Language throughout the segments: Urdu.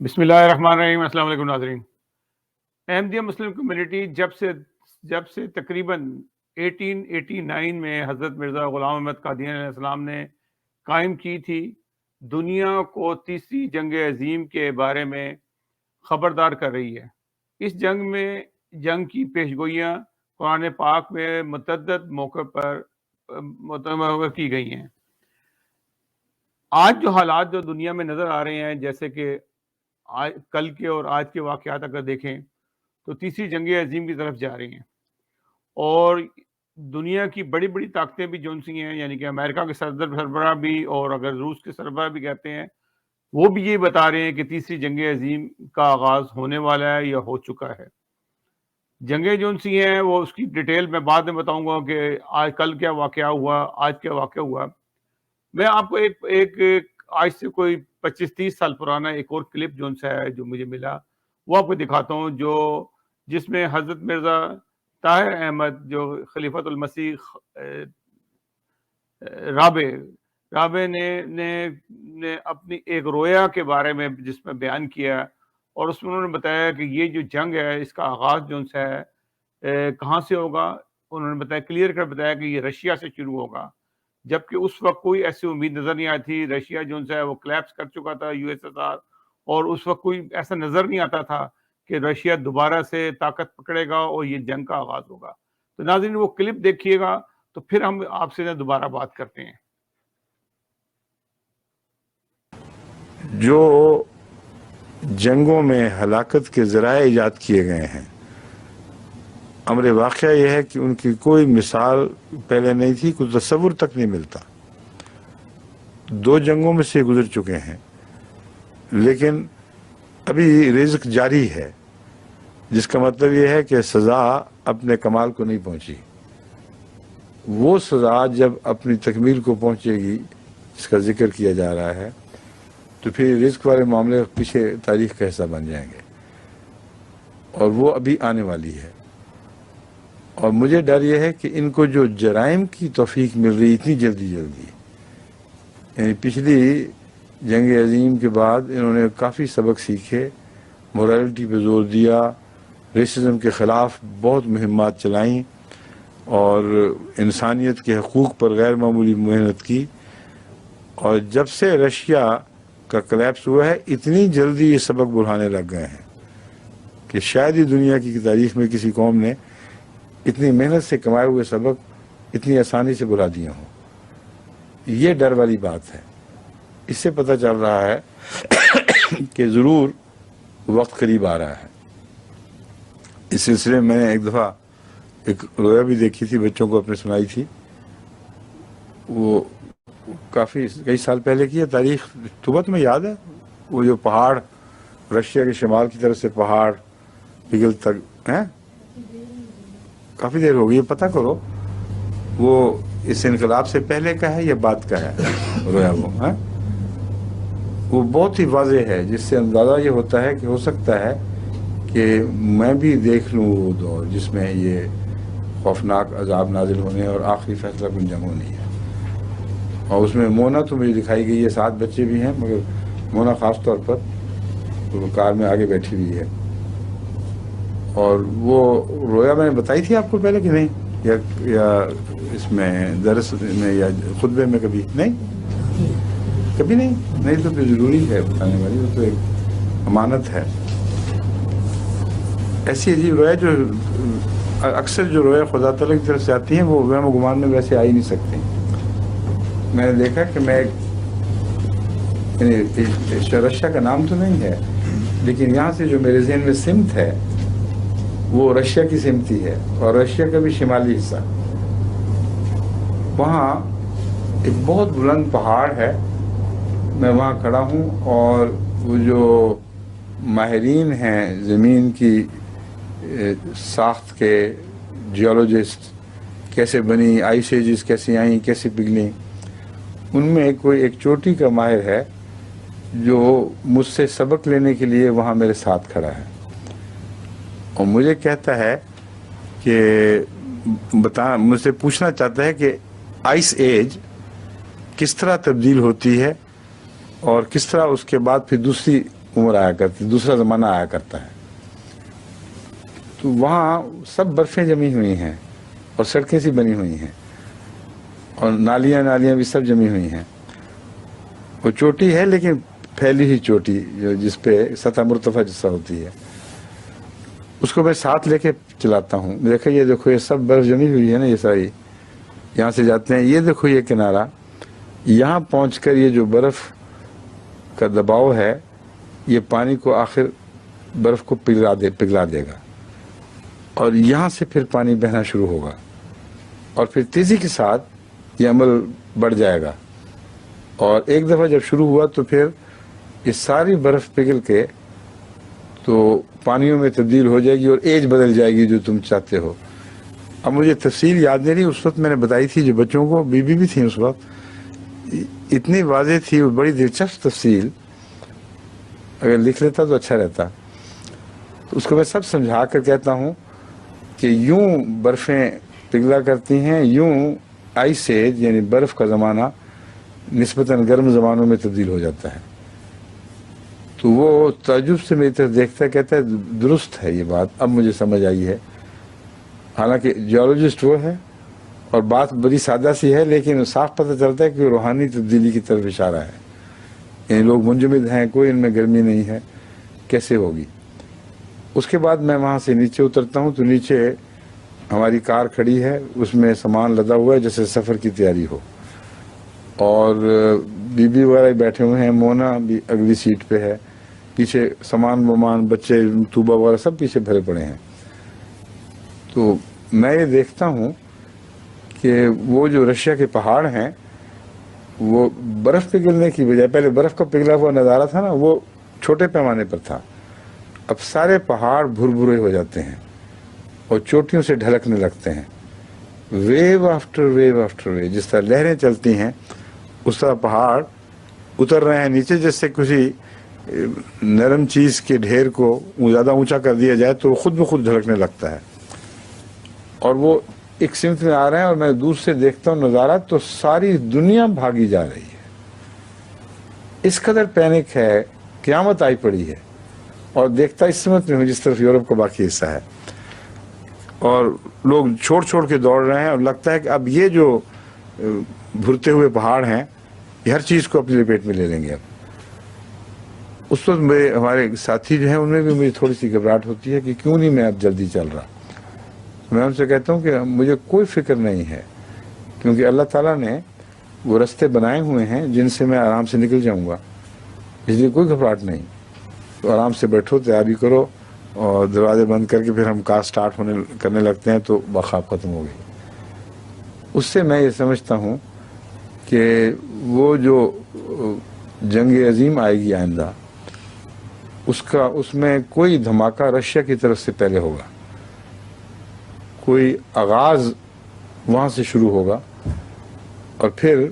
بسم اللہ الرحمن الرحیم۔ السلام علیکم ناظرین۔ احمدیہ مسلم کمیونٹی جب سے تقریباً 1889 میں حضرت مرزا غلام احمد قادیانی علیہ السلام نے قائم کی تھی، دنیا کو تیسری جنگ عظیم کے بارے میں خبردار کر رہی ہے۔ اس جنگ کی پیشگوئیاں قرآن پاک میں متعدد موقع پر متمم کی گئی ہیں۔ آج جو حالات جو دنیا میں نظر آ رہے ہیں، جیسے کہ کل کے اور آج کے واقعات اگر دیکھیں تو تیسری جنگ عظیم کی طرف جا رہی ہیں، اور دنیا کی بڑی بڑی طاقتیں بھی جون سی ہیں، یعنی کہ امریکہ کے سربراہ بھی، اور اگر روس کے سربراہ بھی کہتے ہیں، وہ بھی یہ بتا رہے ہیں کہ تیسری جنگ عظیم کا آغاز ہونے والا ہے یا ہو چکا ہے۔ جنگیں جون سی ہیں وہ اس کی ڈیٹیل میں بعد میں بتاؤں گا کہ آج کل کیا واقعہ ہوا، آج کیا واقعہ ہوا۔ میں آپ کو ایک آج سے کوئی 25-30 سال پرانا ایک اور کلپ جون سا ہے جو مجھے ملا، وہ آپ کو دکھاتا ہوں، جس میں حضرت مرزا طاہر احمد جو خلیفۃ المسیح رابع نے اپنی ایک رویا کے بارے میں جس میں بیان کیا، اور اس میں انہوں نے بتایا کہ یہ جو جنگ ہے اس کا آغاز جون سا ہے کہاں سے ہوگا۔ انہوں نے بتایا، کلیئر کر بتایا کہ یہ رشیا سے شروع ہوگا، جبکہ اس وقت کوئی ایسی امید نظر نہیں آئی تھی۔ رشیا جو ہے وہ کلیپس کر چکا تھا، یو ایس ایس آر، اور اس وقت کوئی ایسا نظر نہیں آتا تھا کہ رشیا دوبارہ سے طاقت پکڑے گا اور یہ جنگ کا آغاز ہوگا۔ تو ناظرین وہ کلپ دیکھیے گا تو پھر ہم آپ سے دوبارہ بات کرتے ہیں۔ جو جنگوں میں ہلاکت کے ذرائع ایجاد کیے گئے ہیں، امر واقعہ یہ ہے کہ ان کی کوئی مثال پہلے نہیں تھی، کوئی تصور تک نہیں ملتا۔ 2 جنگوں میں سے گزر چکے ہیں، لیکن ابھی رزق جاری ہے، جس کا مطلب یہ ہے کہ سزا اپنے کمال کو نہیں پہنچی۔ وہ سزا جب اپنی تکمیل کو پہنچے گی، جس کا ذکر کیا جا رہا ہے، تو پھر رزق والے معاملے پیچھے تاریخ کا حصہ بن جائیں گے، اور وہ ابھی آنے والی ہے۔ اور مجھے ڈر یہ ہے کہ ان کو جو جرائم کی توفیق مل رہی اتنی جلدی، یعنی پچھلی جنگ عظیم کے بعد انہوں نے کافی سبق سیکھے، مورالٹی پہ زور دیا، ریسزم کے خلاف بہت مہمات چلائیں، اور انسانیت کے حقوق پر غیر معمولی محنت کی۔ اور جب سے رشیا کا کلیپس ہوا ہے، اتنی جلدی یہ سبق بڑھانے لگ گئے ہیں کہ شاید ہی دنیا کی تاریخ میں کسی قوم نے اتنی محنت سے کمائے ہوئے سبق اتنی آسانی سے بھلا دیے ہوں۔ یہ ڈر والی بات ہے۔ اس سے پتہ چل رہا ہے کہ ضرور وقت قریب آ رہا ہے۔ اس سلسلے میں نے ایک دفعہ ایک رویا بھی دیکھی تھی، بچوں کو اپنے سنائی تھی، وہ کئی سال پہلے کی ہے، تاریخ صبح تمہیں یاد ہے؟ وہ جو پہاڑ رشیا کے شمال کی طرف سے پہاڑ پگھل تک ہیں، کافی دیر ہو گئی، پتہ کرو وہ اس انقلاب سے پہلے کا ہے یا بعد کا ہے رویا وہ بہت ہی واضح ہے، جس سے اندازہ یہ ہوتا ہے کہ ہو سکتا ہے کہ میں بھی دیکھ لوں وہ دور جس میں یہ خوفناک عذاب نازل ہونے اور آخری فیصلہ کن جنگ ہونی ہے۔ اور اس میں مونا تو مجھے دکھائی گئی ہے، 7 بچے بھی ہیں، مگر مونا خاص طور پر وہ کار میں آگے بیٹھی ہوئی ہے۔ اور وہ رویا میں نے بتائی تھی آپ کو پہلے کہ نہیں، یا اس میں درس میں یا خطبے میں کبھی نہیں تو پھر ضروری ہے بتانے والی، وہ تو ایک امانت ہے۔ ایسی عجیب رویا جو اکثر جو رویا خدا تعالیٰ کی طرف سے آتی ہیں وہ وہم و گمان میں ویسے آ ہی نہیں سکتی۔ میں نے دیکھا کہ میں رشیا کا نام تو نہیں ہے، لیکن یہاں سے جو میرے ذہن میں سمت ہے وہ رشیا کی سمتی ہے، اور رشیا کا بھی شمالی حصہ، وہاں ایک بہت بلند پہاڑ ہے۔ میں وہاں کھڑا ہوں، اور وہ جو ماہرین ہیں زمین کی ساخت کے، جیولوجسٹ، کیسے بنی، آئس ایجز کیسے آئیں، کیسے پگھلیں، ان میں کوئی ایک چوٹی کا ماہر ہے جو مجھ سے سبق لینے کے لیے وہاں میرے ساتھ کھڑا ہے، اور مجھے کہتا ہے کہ مجھ سے پوچھنا چاہتا ہے کہ آئس ایج کس طرح تبدیل ہوتی ہے، اور کس طرح اس کے بعد پھر دوسری عمر آیا کرتی، دوسرا زمانہ آیا کرتا ہے، تو وہاں سب برفیں جمی ہوئی ہیں اور سڑکیں سی بنی ہوئی ہیں اور نالیاں بھی سب جمی ہوئی ہیں. وہ چوٹی ہے لیکن پھیلی ہوئی چوٹی جس پہ سطح مرتفع جیسا ہوتی ہے، اس کو میں ساتھ لے کے چلاتا ہوں. دیکھو یہ سب برف جمی ہوئی ہے نا، یہ ساری یہاں سے جاتے ہیں. یہ دیکھو یہ کنارہ، یہاں پہنچ کر یہ جو برف کا دباؤ ہے یہ پانی کو آخر برف کو پگھلا دے گا اور یہاں سے پھر پانی بہنا شروع ہوگا اور پھر تیزی کے ساتھ یہ عمل بڑھ جائے گا. اور ایک دفعہ جب شروع ہوا تو پھر یہ ساری برف پگھل کے تو پانیوں میں تبدیل ہو جائے گی اور ایج بدل جائے گی جو تم چاہتے ہو. اب مجھے تفصیل یاد نہیں رہی، اس وقت میں نے بتائی تھی جو بچوں کو، بیوی بھی تھیں اس وقت، اتنی واضح تھی اور بڑی دلچسپ تفصیل، اگر لکھ لیتا تو اچھا رہتا. تو اس کو میں سب سمجھا کر کہتا ہوں کہ یوں برفیں پگھلا کرتی ہیں، یوں آئس ایج یعنی برف کا زمانہ نسبتاً گرم زمانوں میں تبدیل ہو جاتا ہے. تو وہ تعجب سے میری طرف دیکھتا ہے، کہتا ہے درست ہے یہ بات، اب مجھے سمجھ آئی ہے. حالانکہ جیولوجسٹ وہ ہے اور بات بڑی سادہ سی ہے، لیکن صاف پتہ چلتا ہے کہ روحانی تبدیلی کی طرف اشارہ ہے. یعنی لوگ منجمد ہیں، کوئی ان میں گرمی نہیں ہے، کیسے ہوگی. اس کے بعد میں وہاں سے نیچے اترتا ہوں تو نیچے ہماری کار کھڑی ہے، اس میں سامان لدا ہوا ہے جیسے سفر کی تیاری ہو، اور بی وغیرہ بیٹھے ہوئے ہیں. مونا بھی اگلی سیٹ پہ ہے، پیچھے سامان بچے طوبہ وغیرہ سب پیچھے بھرے پڑے ہیں. تو میں یہ دیکھتا ہوں کہ وہ جو رشیا کے پہاڑ ہیں وہ برف پگھلنے کی بجائے، پہلے برف کا پگھلا ہوا نظارہ تھا نا، وہ چھوٹے پیمانے پر تھا. اب سارے پہاڑ بھرے ہو جاتے ہیں اور چوٹیوں سے ڈھلکنے لگتے ہیں، wave after wave after wave. جس طرح لہریں چلتی ہیں اس طرح پہاڑ اتر رہے ہیں نیچے. جیسے کسی نرم چیز کے ڈھیر کو زیادہ اونچا کر دیا جائے تو خود بخود ڈھلکنے لگتا ہے، اور وہ ایک سمت میں آ رہے ہیں. اور میں دور سے دیکھتا ہوں نظارہ تو ساری دنیا بھاگی جا رہی ہے. اس قدر پینک ہے، قیامت آئی پڑی ہے. اور دیکھتا اس سمت میں ہوں جس طرف یورپ کا باقی حصہ ہے، اور لوگ چھوڑ کے دوڑ رہے ہیں، اور لگتا ہے کہ اب یہ جو بھرتے ہوئے پہاڑ ہیں یہ ہر چیز کو اپنی لپیٹ میں لے لیں گے. اب اس وقت ہمارے ساتھی جو ہیں ان میں بھی مجھے تھوڑی سی گھبراہٹ ہوتی ہے کہ کیوں نہیں میں اب جلدی چل رہا. میں ان سے کہتا ہوں کہ مجھے کوئی فکر نہیں ہے، کیونکہ اللہ تعالیٰ نے وہ رستے بنائے ہوئے ہیں جن سے میں آرام سے نکل جاؤں گا، اس لیے کوئی گھبراہٹ نہیں. تو آرام سے بیٹھو، تیاری کرو، اور دروازے بند کر کے پھر ہم کار سٹارٹ کرنے لگتے ہیں تو بخواب ختم ہو گئی. اس سے میں یہ سمجھتا ہوں کہ وہ جو جنگ عظیم آئے گی آئندہ، اس میں کوئی دھماکہ رشیا کی طرف سے پہلے ہوگا، کوئی آغاز وہاں سے شروع ہوگا، اور پھر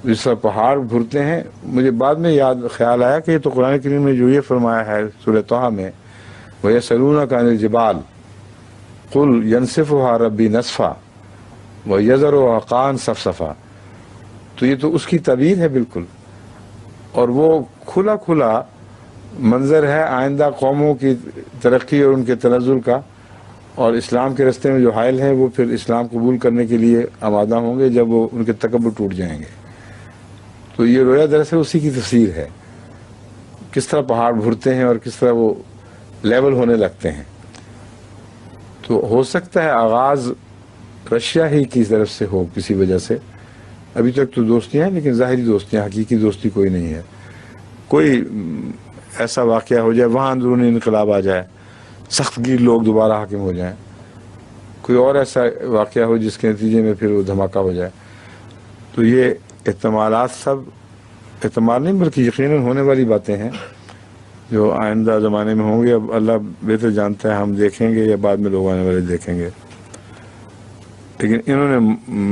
جس طرح پہاڑ بھرتے ہیں. مجھے بعد میں خیال آیا کہ یہ تو قرآن کریم میں جو یہ فرمایا ہے سورہ طٰہٰ میں، وَيَسْأَلُونَكَ عَنِ الْجِبَالِ قُلْ يَنْسِفُهَا رَبِّي نَسْفًا وَيَذَرُهَا قَاعًا صَفْصَفًا، تو یہ تو اس کی تعبیر ہے بالکل. اور وہ کھلا منظر ہے آئندہ قوموں کی ترقی اور ان کے تنزل کا، اور اسلام کے راستے میں جو حائل ہیں وہ پھر اسلام قبول کرنے کے لیے آمادہ ہوں گے جب وہ ان کے تکبر ٹوٹ جائیں گے. تو یہ رویا دراصل اسی کی تفسیر ہے، کس طرح پہاڑ بھرتے ہیں اور کس طرح وہ لیول ہونے لگتے ہیں. تو ہو سکتا ہے آغاز رشیا ہی کی طرف سے ہو کسی وجہ سے. ابھی تک تو دوستیاں ہیں لیکن ظاہری دوستیاں، حقیقی دوستی کوئی نہیں ہے. کوئی ایسا واقعہ ہو جائے، وہاں اندرونی انقلاب آ جائے، سخت گیر لوگ دوبارہ حاکم ہو جائیں، کوئی اور ایسا واقعہ ہو جس کے نتیجے میں پھر وہ دھماکہ ہو جائے. تو یہ احتمالات سب احتمال نہیں بلکہ یقیناً ہونے والی باتیں ہیں جو آئندہ زمانے میں ہوں گے. اب اللہ بہتر جانتا ہے، ہم دیکھیں گے یا بعد میں لوگ آنے والے دیکھیں گے، لیکن انہوں نے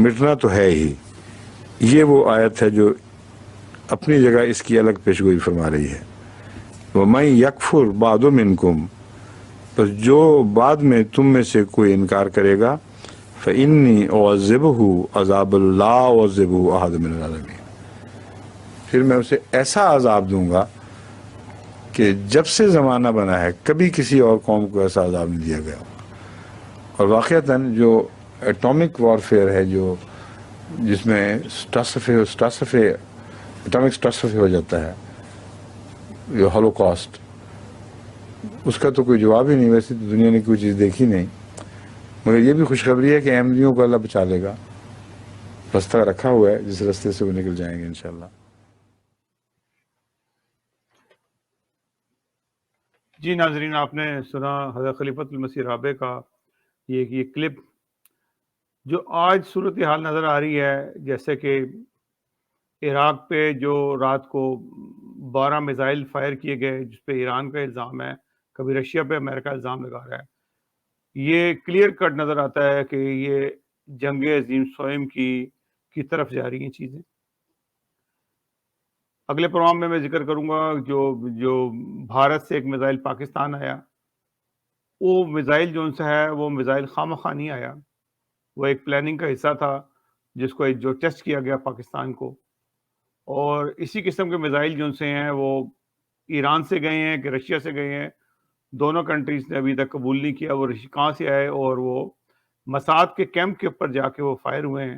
مٹنا تو ہے ہی. یہ وہ آیت ہے جو اپنی جگہ اس کی الگ پیشگوئی فرما رہی ہے. وَمَن يَكْفُرْ بَعْدُ مِنْكُمْ، بس جو بعد میں تم میں سے کوئی انکار کرے گا، فَإِنِّي أُعَذِّبُهُ عَذَابَ لَا أُعَذِّبُهُ أَحَدًا مِنَ الْعَالَمِينَ، پھر میں اسے ایسا عذاب دوں گا کہ جب سے زمانہ بنا ہے کبھی کسی اور قوم کو ایسا عذاب نہیں دیا گیا. اور واقعتاً جو ایٹامک وارفیئر ہے، جو جس میں ایٹامک سٹاسفے ہو جاتا ہے، جو ہولوکاسٹ، اس کا تو کوئی جواب ہی نہیں. ویسے تو دنیا نے کوئی چیز دیکھی نہیں، مگر یہ بھی خوشخبری ہے کہ احمدیوں کو اللہ بچا لے گا. رستہ رکھا ہوا ہے جس رستے سے وہ نکل جائیں گے انشاءاللہ. جی ناظرین، آپ نے سنا حضرت خلیفۃ المسیح رابع کا یہ کلپ. جو آج صورتحال نظر آ رھی ہے، جیسے کہ عراق پہ جو رات کو 12 میزائل فائر کیے گئے، جس پہ ایران کا الزام ہے، کبھی رشیا پہ امریکہ الزام لگا رہا ہے، یہ کلیئر کٹ نظر آتا ہے کہ یہ جنگ عظیم سوئم کی طرف جا رہی ہیں چیزیں. اگلے پروگرام میں ذکر کروں گا جو بھارت سے ایک میزائل پاکستان آیا. وہ میزائل جو ان سے ہے، وہ میزائل خواہ نہیں آیا، وہ ایک پلاننگ کا حصہ تھا جس کو جو ٹیسٹ کیا گیا پاکستان کو. اور اسی قسم کے میزائل جو ان سے ہیں وہ ایران سے گئے ہیں کہ رشیا سے گئے ہیں. دونوں کنٹریز نے ابھی تک قبول نہیں کیا وہ کہاں سے آئے، اور وہ مساد کے کیمپ کے اوپر جا کے وہ فائر ہوئے ہیں.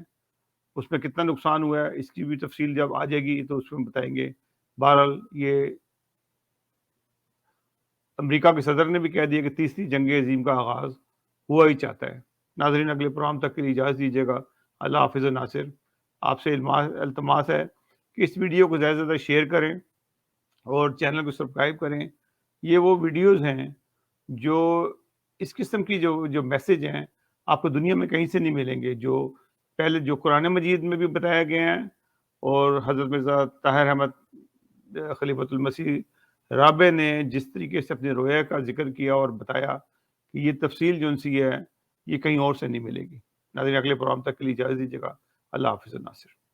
اس میں کتنا نقصان ہوا ہے اس کی بھی تفصیل جب آ جائے گی تو اس میں بتائیں گے. بہرحال یہ امریکہ کے صدر نے بھی کہہ دیا کہ تیسری جنگ عظیم کا آغاز ہوا ہی چاہتا ہے. ناظرین، اگلے پروگرام تک کے لیے اجازت دیجیے گا. اللہ حافظ. ناصر، آپ سے التماس ہے کہ اس ویڈیو کو زیادہ سے زیادہ شیئر کریں اور چینل کو سبسکرائب کریں. یہ وہ ویڈیوز ہیں جو اس قسم کی جو میسج ہیں آپ کو دنیا میں کہیں سے نہیں ملیں گے، جو پہلے جو قرآن مجید میں بھی بتایا گیا ہیں، اور حضرت مرزا طاہر احمد خلیفۃ المسیح رابع نے جس طریقے سے اپنے رویا کا ذکر کیا اور بتایا کہ یہ تفصیل جو ان سی ہے یہ کہیں اور سے نہیں ملے گی. ناظرین، اگلے پروگرام تک کے لیے اجازت دیجیے گا. اللہ حافظ. ناصر.